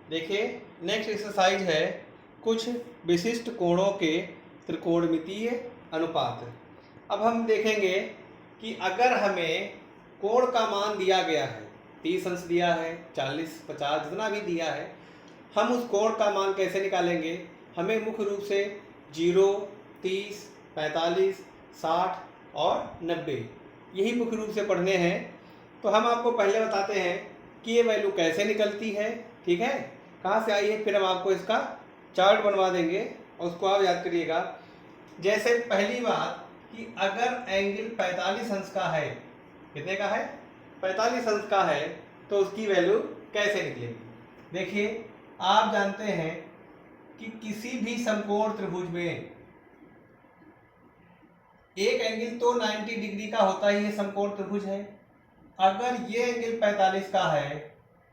देखिए next exercise है कुछ विशिष्ट कोणों के त्रिकोणमितीय अनुपात। अब हम देखेंगे कि अगर हमें कोण का मान दिया गया है 30 अंश दिया है 40 50 जितना भी दिया है, हम उस कोण का मान कैसे निकालेंगे। हमें मुख्य रूप से 0 30 45 60 और 90 यही मुख्य रूप से पढ़ने हैं। तो हम आपको पहले बताते हैं कि ये वैल्यू कैसे निकलती है, ठीक है, कहाँ से आई है, फिर हम आपको इसका चार्ट बनवा देंगे और उसको आप याद करिएगा। जैसे पहली बात कि अगर एंगल 45 अंश का है, कितने का है, 45 अंश का है, तो उसकी वैल्यू कैसे निकलेगी। देखिए आप जानते हैं कि किसी भी समकोण त्रिभुज में एक एंगल तो 90 डिग्री का होता ही है, समकोण त्रिभुज है। अगर ये एंगल 45 का है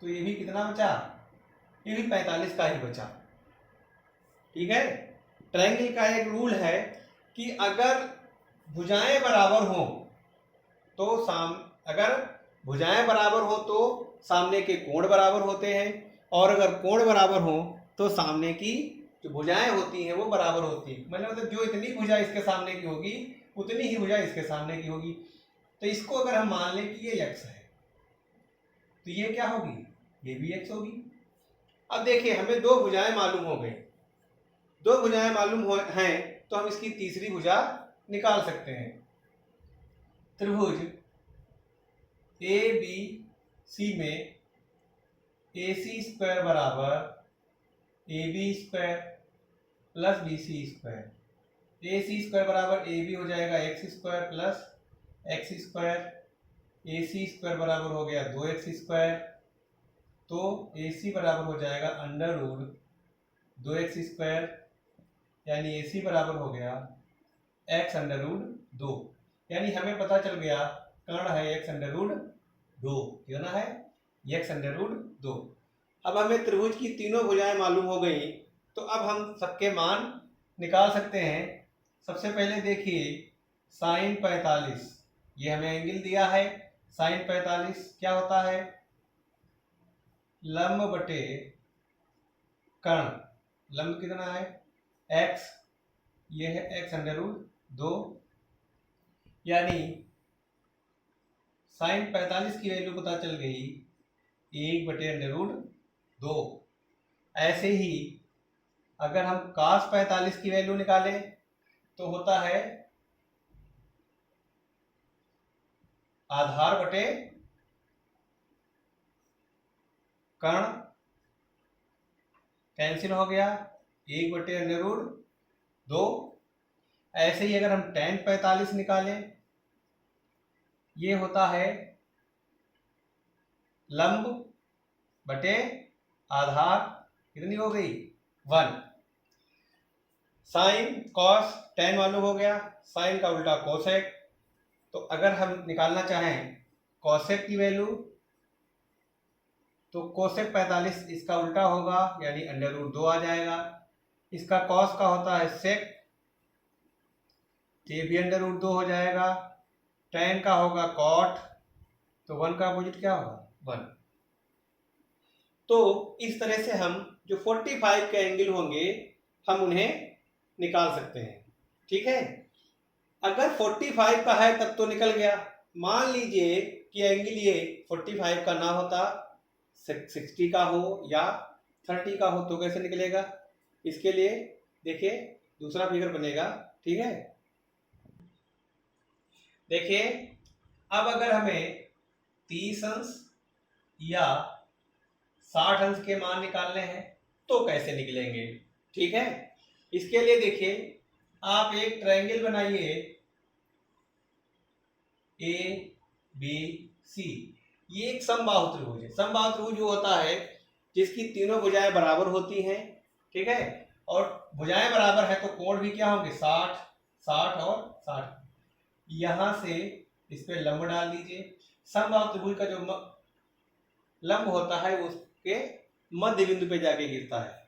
तो ये भी कितना बचा, ये भी 45 का ही बचा, ठीक है। ट्रायंगल का एक रूल है कि अगर भुजाएं बराबर हो तो अगर भुजाएं बराबर हो तो सामने के कोण बराबर होते हैं, और अगर कोण बराबर हो तो सामने की जो भुजाएं होती हैं वो बराबर होती हैं। मतलब जो इतनी भुजा इसके सामने की होगी उतनी ही भुजा इसके सामने की होगी। तो इसको अगर हम मान लें कि ये x है तो ये क्या होगी, ये भी x होगी। अब देखिए हमें दो भुजाएं मालूम हो गई, दो भुजाएं मालूम हैं तो हम इसकी तीसरी भुजा निकाल सकते हैं। त्रिभुज ए बी सी में AC स्क्वायर बराबर AB square plus BC square. AC square बराबर AB हो जाएगा x square plus x square. AC square बराबर हो गया 2x स्क्वायर, तो AC बराबर हो जाएगा अंडर रूट 2x स्क्वायर, यानी AC बराबर हो गया x अंडर रूट 2। यानी हमें पता चल गया कर्ण है x अंडर रूट 2, कितना है, x अंडर रूट 2। अब हमें त्रिभुज की तीनों भुजाएं मालूम हो गई, तो अब हम सबके मान निकाल सकते हैं। सबसे पहले देखिए साइन 45, ये हमें एंगल दिया है। साइन 45 क्या होता है, लंब बटे कर्ण। लंब कितना है x, ये है x अंडर रूट 2, यानी साइन 45 की वैल्यू पता चल गई 1 बटे अंडर रूट 2। ऐसे ही अगर हम cos 45 की वैल्यू निकालें तो होता है आधार बटे कर्ण, कैंसिल हो गया 1 बटे अंडर रूट 2। ऐसे ही अगर हम tan 45 निकालें, ये होता है लंब बटे आधार, कितनी हो गई 1। साइन कॉस tan मालूम हो गया, साइन का उल्टा कोसेक। तो अगर हम निकालना चाहें कोसेक की वैल्यू तो कोसेक 45 इसका उल्टा होगा, यानी अंडर रूट 2 आ जाएगा। इसका कॉस का होता है सेक, ये भी अंडर रूट 2 हो जाएगा। tan का होगा कॉट, तो 1 का अपोजिट क्या होगा 1। तो इस तरह से हम जो 45 के एंगल होंगे हम उन्हें निकाल सकते हैं, ठीक है। अगर 45 का है तब तो निकल गया। मान लीजिए कि एंगल ये 45 का ना होता, 60 का हो या 30 का हो, तो कैसे निकलेगा। इसके लिए देखिए दूसरा फिगर बनेगा, ठीक है। देखिए अब अगर हमें 30 अंश या 60 अंश के मान निकालने हैं तो कैसे निकलेंगे, ठीक है। इसके लिए देखिए आप एक ट्रायंगल बनाइए ABC, ये एक समबाहु त्रिभुज है। समबाहु त्रिभुज वो होता है जिसकी तीनों भुजाएं बराबर होती हैं, ठीक है, और भुजाएं बराबर है तो कोण भी क्या होंगे 60 60 और 60। यहां से इस पे लंब डाल दीजिए। समबाहु त्रिभुज का जो लंब होता है उसके मध्य बिंदु पे जाके गिरता है।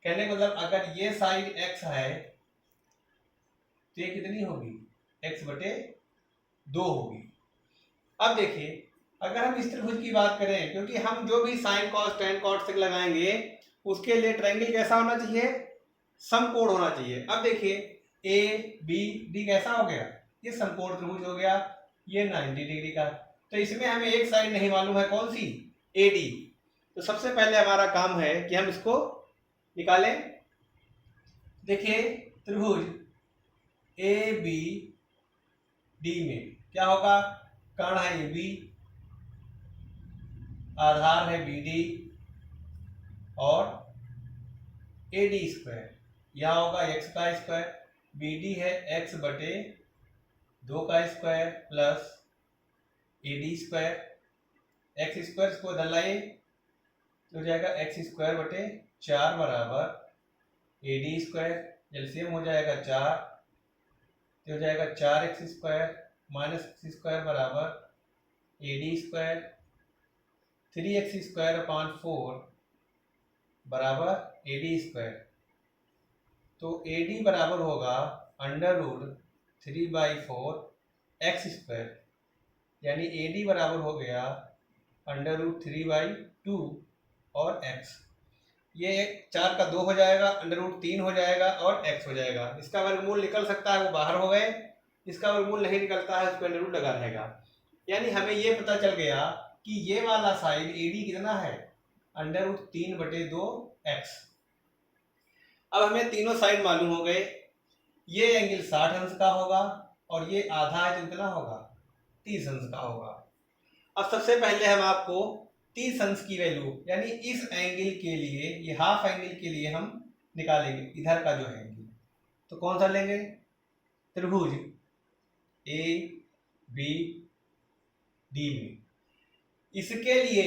कहने का मतलब अगर ये साइड x है तो ये कितनी होगी x बटे 2 होगी। अब देखिए अगर हम इस त्रिभुज की बात करें, क्योंकि हम जो भी sine cos tan cot sec लगाएंगे उसके लिए ट्रायंगल कैसा होना चाहिए, समकोण होना चाहिए। अब देखिए ए बी डी कैसा हो गया, ये समकोण त्रिभुज हो गया, ये 90 डिग्री का। तो इसमें हमें एक साइड नहीं मालूम है, कौन सी, ए डी। तो सबसे पहले हमारा काम है कि हम इसको निकालें। देखिए त्रिभुज ए बी डी में क्या होगा, कर्ण है ए बी, आधार है बी डी और ए डी स्क्वायर, यह होगा एक्स का स्क्वायर, बी डी है एक्स बटे 2 का square plus A D square, x square को इधर लाए तो हो जाएगा एक्स स्क्वायर बटे 4 बराबर ए डी स्क्वायर, एलसीएम हो जाएगा 4, तो हो जाएगा 4x square minus x square बराबर A D square, 3x square upon 4 बराबर ए डी स्क्वायर। तो ए डी बराबर होगा अंडर रूट 3/4 एक्स स्क्वायर, यानी ए डी बराबर हो गया अंडर रूट 3/2 और x, ये 4 का 2 हो जाएगा, अंडर रूट 3 हो जाएगा और x हो जाएगा। इसका वर्गमूल निकल सकता है, वो बाहर हो गए, इसका वर्गमूल नहीं निकलता है, उसको अंडर रूट लगा रहेगा। यानी हमें ये पता चल गया कि ये वाला साइड ए डी कितना है, अंडर रूट 3/2 x। अब हमें तीनों साइड मालूम हो गए, ये एंगल 60 अंश का होगा और ये आधा है तो कितना होगा, 30 अंश का होगा। अब सबसे पहले हम आपको 30 अंश की वैल्यू, यानी इस एंगल के लिए, ये हाफ एंगल के लिए हम निकालेंगे इधर का जो एंगल। तो कौन सा लेंगे, त्रिभुज ए बी डी में, इसके लिए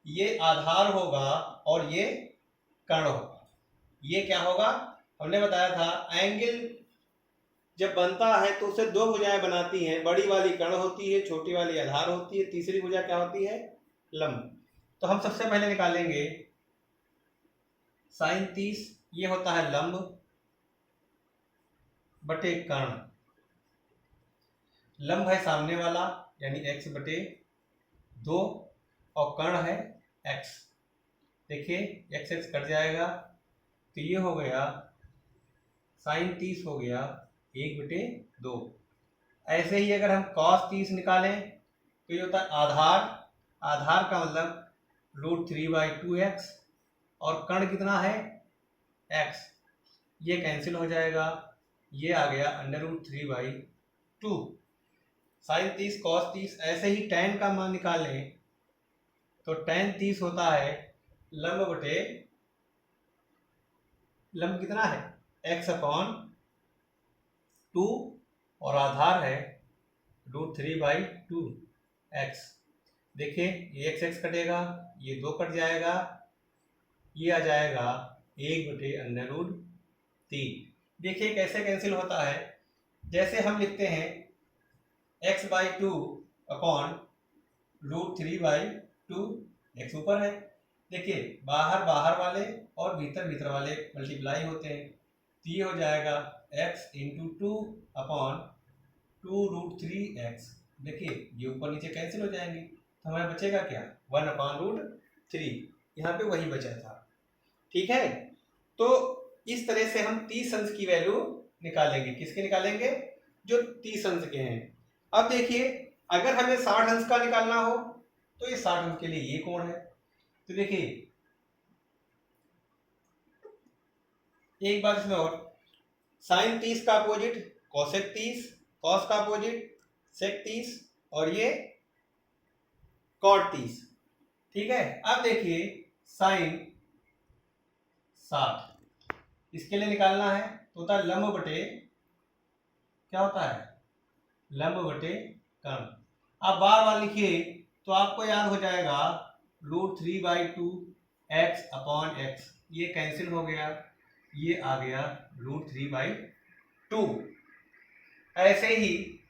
ये आधार होगा और ये कर्ण होगा। ये क्या होगा, हमने बताया था एंगल जब बनता है तो उसे दो भुजाएं बनाती हैं, बड़ी वाली कर्ण होती है, छोटी वाली आधार होती है, तीसरी भुजा क्या होती है, लंब। तो हम सबसे पहले निकालेंगे sin 30, ये होता है लंब बटे कर्ण, लंब है सामने वाला यानी x बटे 2 और कर्ण है x। देखिए x x कट जाएगा तो ये हो गया sin 30 हो गया 1/2। ऐसे ही अगर हम cos 30 निकालें तो ये होता है आधार, आधार का मतलब रूट 3/2x और कर्ण कितना है x, ये कैंसिल हो जाएगा, ये आ गया अंडर रूट 3/2। sin 30 cos 30। ऐसे ही tan का मान निकालें तो tan 30 होता है लंब बटे, लंब कितना है x/2 और आधार है रूट 3/2x। देखिए ये x कटेगा, ये 2 कट जाएगा, ये आ जाएगा 1/√3। देखिए कैसे कैंसिल होता है, जैसे हम लिखते हैं x/2 अपॉन रूट 3/2, x ऊपर है। देखिए बाहर बाहर वाले और भीतर भीतर वाले मल्टीप्लाई होते हैं, तो ये हो जाएगा x × 2 अपॉन 2√3x। देखिए ये ऊपर नीचे कैंसिल हो जाएंगे, तो हमारा बचेगा क्या, 1/√3। यहाँ पे वही बचा था। ठीक है, तो इस तरह से हम 30 अंश की वैल्यू निकालेंगे। किसके निकालेंगे, जो 30 अंश के हैं। अब देखिए अगर हमें 60 अंश का निकालना हो तो ये 60 अंश के लिए ये कोण है। तो देखिए एक बात इसमें और, sin 30 का अपोजिट cosec 30, cos का अपोजिट sec 30 और ये cot 30। ठीक है, अब देखिए sin 60 इसके लिए निकालना है तो होता है लंब बटे, क्या होता है, लंब बटे कर्ण। आप बार बार लिखिए तो आपको याद हो जाएगा रूट 3/2x अपॉन x, ये कैंसिल हो गया, ये आ गया रूट 3/2। ऐसे ही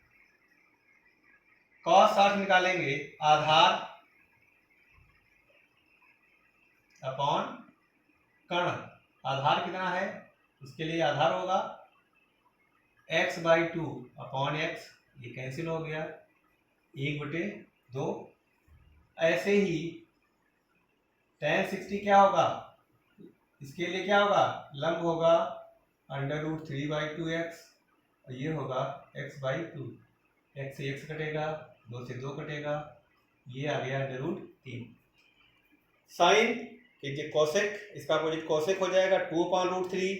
cos 60 निकालेंगे, आधार अपॉन कर्ण, आधार कितना है उसके लिए आधार होगा x/2 अपॉन x, ये कैंसिल हो गया 1/2। ऐसे ही tan 60 क्या होगा, इसके लिए क्या होगा, लंब होगा √3/2x, और ये होगा x/2, x से x कटेगा, 2 से 2 कटेगा, ये आ गया √3। साइन कीजिए कोसेक, इसका अपोजिट कोसेक हो जाएगा 2/√3,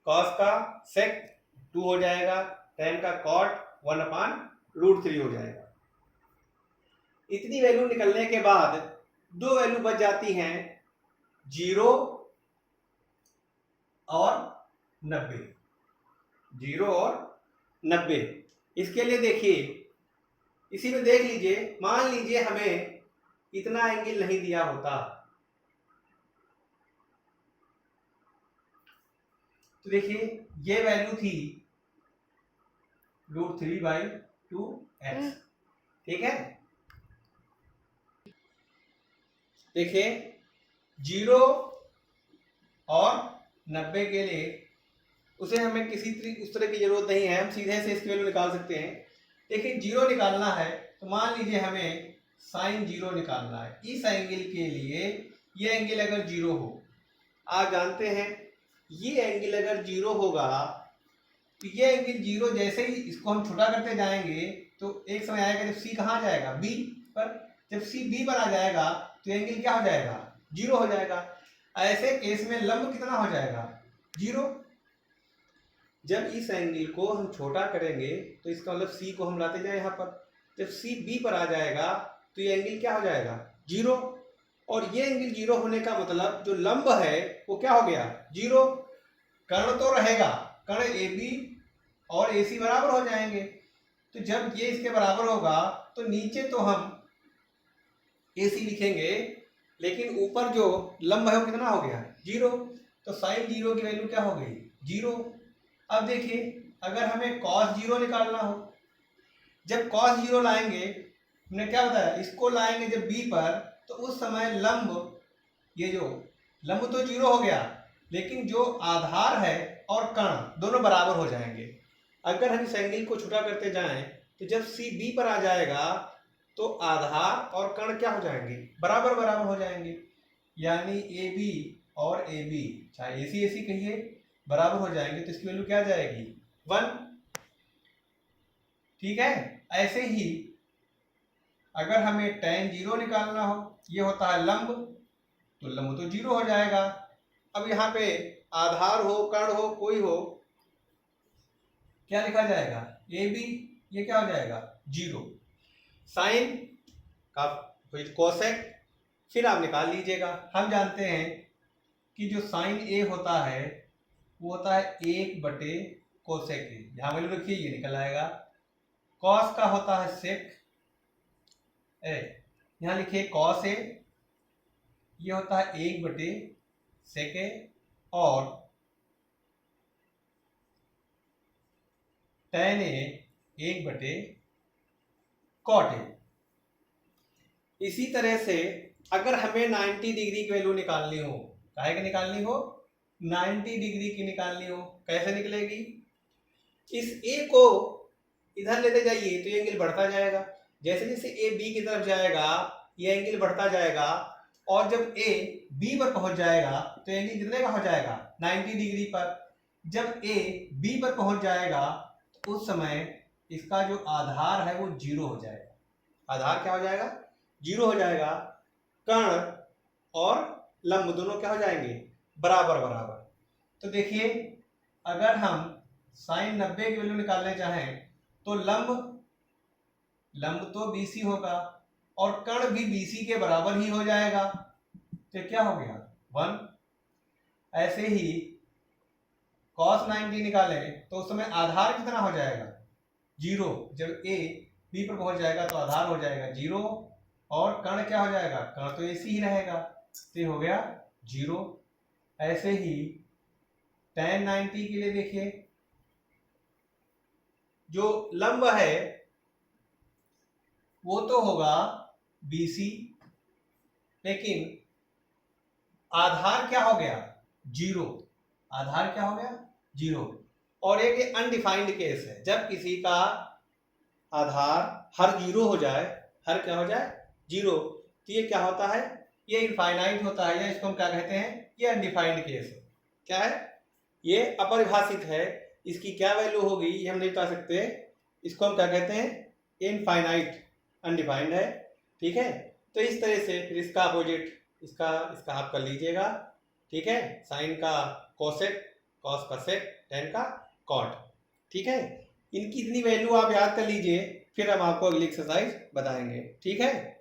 कॉस का सेक 2 हो जाएगा, tan का कॉट 1/√3 हो जाएगा। इतनी वैल्यू निकलने के बाद दो वैल्यू बच जाती हैं 0 और 90, 0 और 90। इसके लिए देखिए, इसी में देख लीजिए, मान लीजिए हमें इतना एंगल नहीं दिया होता, तो देखिए ये वैल्यू थी √3/2x, ठीक है। देखिए 0 और 90 के लिए उसे हमें किसी उस तरह की जरूरत नहीं है, हम सीधे से इसकी वैल्यू निकाल सकते हैं। देखिए 0 निकालना है तो मान लीजिए हमें साइन 0 निकालना है। इस एंगल के लिए ये एंगल अगर 0 हो, आप जानते हैं ये एंगल अगर 0 होगा तो ये एंगल 0 जैसे ही इसको हम छोटा करते जाएंगे तो एक समय आएगा जब सी कहाँ जाएगा, बी पर। जब सी बी पर आ जाएगा तो एंगल क्या हो जाएगा, 0 हो जाएगा। ऐसे केस में लंब कितना हो जाएगा, 0। जब इस एंगल को हम छोटा करेंगे तो इसका मतलब सी को हम लाते जाए यहाँ पर, जब सी बी पर आ जाएगा तो ये एंगल क्या हो जाएगा, 0। और ये एंगल 0 होने का मतलब जो लंब है वो क्या हो गया, 0। कर्ण तो रहेगा, कर्ण ए बी और ए सी बराबर हो जाएंगे। तो जब ये इसके बराबर होगा तो नीचे तो हम ए सी लिखेंगे, लेकिन ऊपर जो लंब है वो कितना हो गया, 0। तो साइन 0 की वैल्यू क्या हो गई, 0। अब देखिए अगर हमें cos 0 निकालना हो, जब cos 0 लाएंगे, हमने क्या बताया, इसको लाएंगे जब b पर, तो उस समय लंब, ये जो लंब तो 0 हो गया, लेकिन जो आधार है और कर्ण दोनों बराबर हो जाएंगे। अगर हम इस एंगल को छोटा करते जाएं तो जब सी बी पर आ जाएगा तो आधार और कर्ण क्या हो जाएंगे, बराबर बराबर हो जाएंगे। यानी ए बी और ए बी, चाहे ए सी कहिए, बराबर हो जाएंगे। तो इसकी वैल्यू क्या आ जाएगी, 1, ठीक है। ऐसे ही अगर हमें tan 0 निकालना हो, ये होता है लंब, तो लंब तो 0 हो जाएगा। अब यहाँ पे आधार हो कर्ण हो कोई हो, क्या लिखा जाएगा, ए बी, ये क्या हो जाएगा, 0। साइन का कोसेक फिर आप निकाल लीजिएगा। हम जानते हैं कि जो साइन ए होता है वो होता है 1/कोसेक ए, यहाँ वैल्यू रखिए, ये निकल आएगा। कॉस का होता है सेक ए, यहाँ लिखिए कॉस ए, ये होता है 1/सेक ए, और tan ए 1/कॉट ए। इसी तरह से अगर हमें 90 डिग्री की वैल्यू निकालनी हो, काहे की निकालनी हो, 90 डिग्री की निकालनी हो, कैसे निकलेगी, इस ए को इधर लेते जाइए तो ये एंगल बढ़ता जाएगा, जैसे जैसे ए बी की तरफ जाएगा ये एंगल बढ़ता जाएगा, और जब ए बी पर पहुंच जाएगा तो एंगल कितने का हो जाएगा, 90 डिग्री पर। जब ए बी पर पहुंच जाएगा तो उस समय इसका जो आधार है वो 0 हो जाएगा। आधार क्या हो जाएगा, 0 हो जाएगा। कर्ण और लंब दोनों क्या हो जाएंगे, बराबर बराबर। तो देखिए अगर हम साइन 90 की वैल्यू निकालने चाहें तो लंब तो BC होगा और कर्ण भी BC के बराबर ही हो जाएगा, तो क्या हो गया, 1। ऐसे ही cos 90 निकाले तो उस समय आधार कितना हो जाएगा, 0। जब ए बी पर पहुंच जाएगा तो आधार हो जाएगा 0, और कर्ण क्या हो जाएगा, कर्ण तो AC ही रहेगा, तो हो गया 0। ऐसे ही tan 90 के लिए देखिए, जो लंब है वो तो होगा BC, लेकिन आधार क्या हो गया, 0। आधार क्या हो गया, 0। और एक अनडिफाइंड केस है, जब किसी का आधार हर 0 हो जाए, हर क्या हो जाए, जीरो, तो ये क्या होता है, ये इनफाइनाइट होता है, या इसको हम क्या कहते हैं, ये अनडिफाइंड केस है। क्या है, ये अपरिभाषित है, इसकी क्या वैल्यू होगी ये हम नहीं बता सकते, इसको हम क्या कहते हैं, इनफाइनाइट, अनडिफाइंड है। ठीक है, तो इस तरह से फिर इसका अपोजिट, इसका आप कर लीजिएगा। ठीक है, साइन का कोसेक, कॉस का सेक, टेन का कॉट। ठीक है, इनकी इतनी वैल्यू आप याद कर लीजिए, फिर हम आपको अगली एक्सरसाइज बताएंगे। ठीक है।